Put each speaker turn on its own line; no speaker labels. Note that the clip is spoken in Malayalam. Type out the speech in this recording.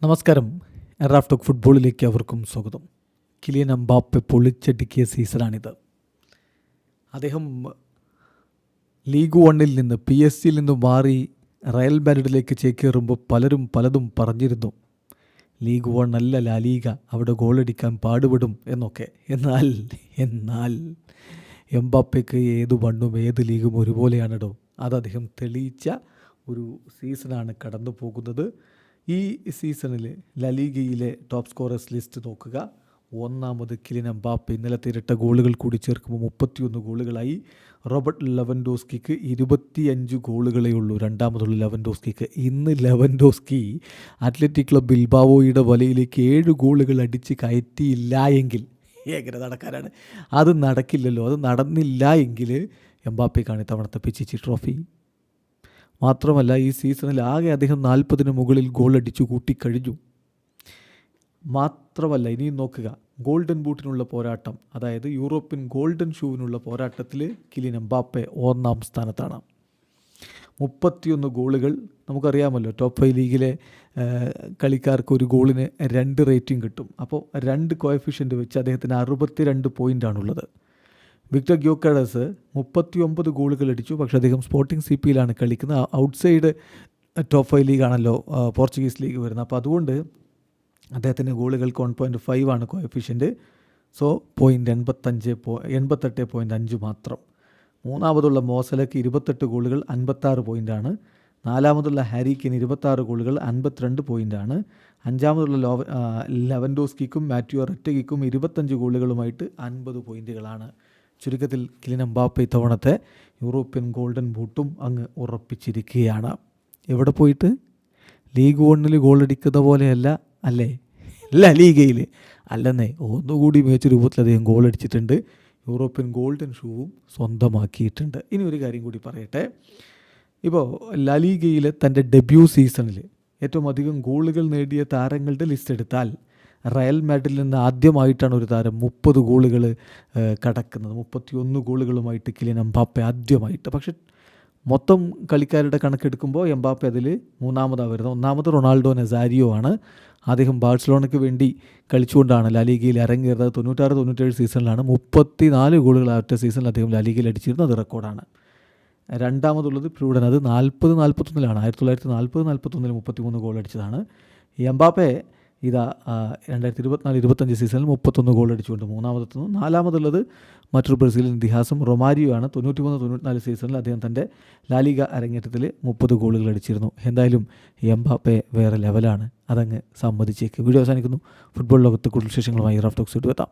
നമസ്കാരം. റാഫ് ടോക്ക് ഫുട്ബോളിലേക്ക് അവർക്കും സ്വാഗതം. കിലിയൻ എംബാപ്പെ പൊളിച്ചടുക്കിയ സീസണാണിത്. അദ്ദേഹം ലീഗ് വണ്ണിൽ നിന്ന് PSG നിന്ന് മാറി റയൽ മാഡ്രിഡിലേക്ക് ചേക്കേറുമ്പോൾ പലതും പറഞ്ഞിരുന്നു, ലീഗ് വൺ അല്ല ലാ ലീഗ, അവിടെ ഗോളടിക്കാൻ പാടുപെടും എന്നൊക്കെ. എന്നാൽ എംബാപ്പയ്ക്ക് ഏത് മണ്ണും ഏത് ലീഗും ഒരുപോലെയാണിടോ. അത് അദ്ദേഹം തെളിയിച്ച ഒരു സീസണാണ് കടന്നു പോകുന്നത്. ഈ സീസണിൽ ലലീഗയിലെ ടോപ്പ് സ്കോറേഴ്സ് ലിസ്റ്റ് നോക്കുക. ഒന്നാമത് കിലിയൻ എംബാപ്പെ, ഇന്നലത്തെ ഇരട്ട ഗോളുകൾ കൂടി ചേർക്കുമ്പോൾ 31 ഗോളുകളായി. റോബർട്ട് ലെവൻഡോസ്കിക്ക് 25 ഗോളുകളേ ഉള്ളൂ രണ്ടാമതുള്ള ലെവൻഡോസ്കിക്ക്. ഇന്ന് ലെവൻഡോസ്കി അത്ലറ്റിക് ക്ലബ് ബിൽബാവോയുടെ വലയിലേക്ക് 7 ഗോളുകൾ അടിച്ച് കയറ്റിയില്ല എങ്കിൽ എങ്ങനെ നടക്കാനാണ്? അത് നടക്കില്ലല്ലോ. അത് നടന്നില്ല എങ്കിൽ എംബാപ്പയ്ക്കാണ് ഇത്തവണത്തെ പിച്ചിച്ചി ട്രോഫി. മാത്രമല്ല, ഈ സീസണിൽ ആകെ അദ്ദേഹം 40-ന് മുകളിൽ ഗോൾ അടിച്ചു കൂട്ടിക്കഴിഞ്ഞു. മാത്രമല്ല, ഇനിയും നോക്കുക, ഗോൾഡൻ ബൂട്ടിനുള്ള പോരാട്ടം, അതായത് യൂറോപ്യൻ ഗോൾഡൻ ഷൂവിനുള്ള പോരാട്ടത്തിൽ കിലിയൻ എംബാപ്പെ 1-ാം സ്ഥാനത്താണ്. 31 ഗോളുകൾ. നമുക്കറിയാമല്ലോ, ടോപ്പ് 5 ലീഗിലെ കളിക്കാർക്ക് ഒരു ഗോളിന് 2 റേറ്റിംഗ് കിട്ടും. അപ്പോൾ 2 കോഎഫിഷ്യൻ്റ് വെച്ച് അദ്ദേഹത്തിന് 62 പോയിൻ്റാണുള്ളത്. വിക്ടർ ഗ്യോക്കറസ് 39 ഗോളുകൾ അടിച്ചു. പക്ഷേ അദ്ദേഹം സ്പോർട്ടിംഗ് CP-യിലാണ് കളിക്കുന്നത്. ഔട്ട്സൈഡ് ടോപ്പ് 5 ലീഗാണല്ലോ പോർച്ചുഗീസ് ലീഗ് വരുന്നത്. അപ്പോൾ അതുകൊണ്ട് അദ്ദേഹത്തിൻ്റെ ഗോളുകൾക്ക് 1.5 ആണ് കോഎഫിഷ്യൻ്റ്. സോ 88.5 മാത്രം. മൂന്നാമതുള്ള മോസലക്ക് 28 ഗോളുകൾ 56 പോയിൻ്റാണ്. നാലാമതുള്ള ഹാരി കെയ്ൻ 26 ഗോളുകൾ 52 പോയിൻ്റാണ്. അഞ്ചാമതുള്ള ലെവൻഡോസ്കിക്കും മാത്യു അററ്റയ്ക്കും 25 ഗോളുകളുമായിട്ട് 50 പോയിൻ്റുകളാണ്. ചുരുക്കത്തിൽ കിലിയൻ എംബാപ്പെ ഇത്തവണത്തെ യൂറോപ്യൻ ഗോൾഡൻ ബൂട്ടും അങ്ങ് ഉറപ്പിച്ചിരിക്കുകയാണ്. എവിടെ പോയിട്ട്? ലീഗ് വണ്ണിൽ ഗോളടിക്കുന്ന പോലെയല്ല അല്ലേ, ലാ ലീഗയിൽ അല്ലെന്നേ, ഒന്നുകൂടി മികച്ച രൂപത്തിൽ അദ്ദേഹം ഗോളടിച്ചിട്ടുണ്ട്. യൂറോപ്യൻ ഗോൾഡൻ ഷൂവും സ്വന്തമാക്കിയിട്ടുണ്ട്. ഇനി ഒരു കാര്യം കൂടി പറയട്ടെ. ഇപ്പോൾ ലാ ലീഗയിലെ തൻ്റെ ഡെബ്യൂ സീസണിൽ ഏറ്റവും അധികം ഗോളുകൾ നേടിയ താരങ്ങളുടെ ലിസ്റ്റ് എടുത്താൽ റയൽ മാഡ്രിഡിൽ നിന്ന് ആദ്യമായിട്ടാണ് ഒരു താരം 30 ഗോളുകൾ കടക്കുന്നത്. 31 ഗോളുകളുമായിട്ട് കിലിയൻ എംബാപ്പെ ആദ്യമായിട്ട്. പക്ഷേ മൊത്തം കളിക്കാരുടെ കണക്കെടുക്കുമ്പോൾ എംബാപ്പെ അതിൽ മൂന്നാമതാണ് വരുന്നത്. ഒന്നാമത് റൊണാൾഡോ നസാരിയോ ആണ്. അദ്ദേഹം ബാഴ്സലോണയ്ക്ക് വേണ്ടി കളിച്ചുകൊണ്ടാണ് ലാലീഗയിൽ ഇറങ്ങിയത്. 96-97 സീസണിലാണ് 34 ഗോളുകൾ ആ ഒറ്റ സീസണിൽ അദ്ദേഹം ലാലീഗയിൽ അടിച്ചിരുന്നു. അത് റെക്കോർഡാണ്. രണ്ടാമതുള്ളത് പ്രൂഡൻ, അത് 40-41 1940-41 33 ഗോൾ അടിച്ചതാണ്. എംബാപ്പെ ഇതാ 2024-25 സീസണിൽ 31 ഗോൾ അടിച്ചുകൊണ്ട് മൂന്നാമതെത്തുന്നു. നാലാമതുള്ളത് മറ്റൊരു ബ്രസീലിയൻ ഇതിഹാസം റൊമാരിയോ ആണ്. 93-94 സീസണിൽ അദ്ദേഹം തൻ്റെ ലാലിഗ അരങ്ങേറ്റത്തിൽ 30 ഗോളുകൾ അടിച്ചിരുന്നു. എന്തായാലും എംബാപ്പെ വേറെ ലെവലാണ്, അതങ്ങ് സമ്മതിച്ചേക്ക്. വീഡിയോ അവസാനിക്കുന്നു. ഫുട്ബോൾ ലോകത്ത് കൂടുതൽ വിശേഷങ്ങളുമായി റാഫ് ടോക്സ് എത്താം.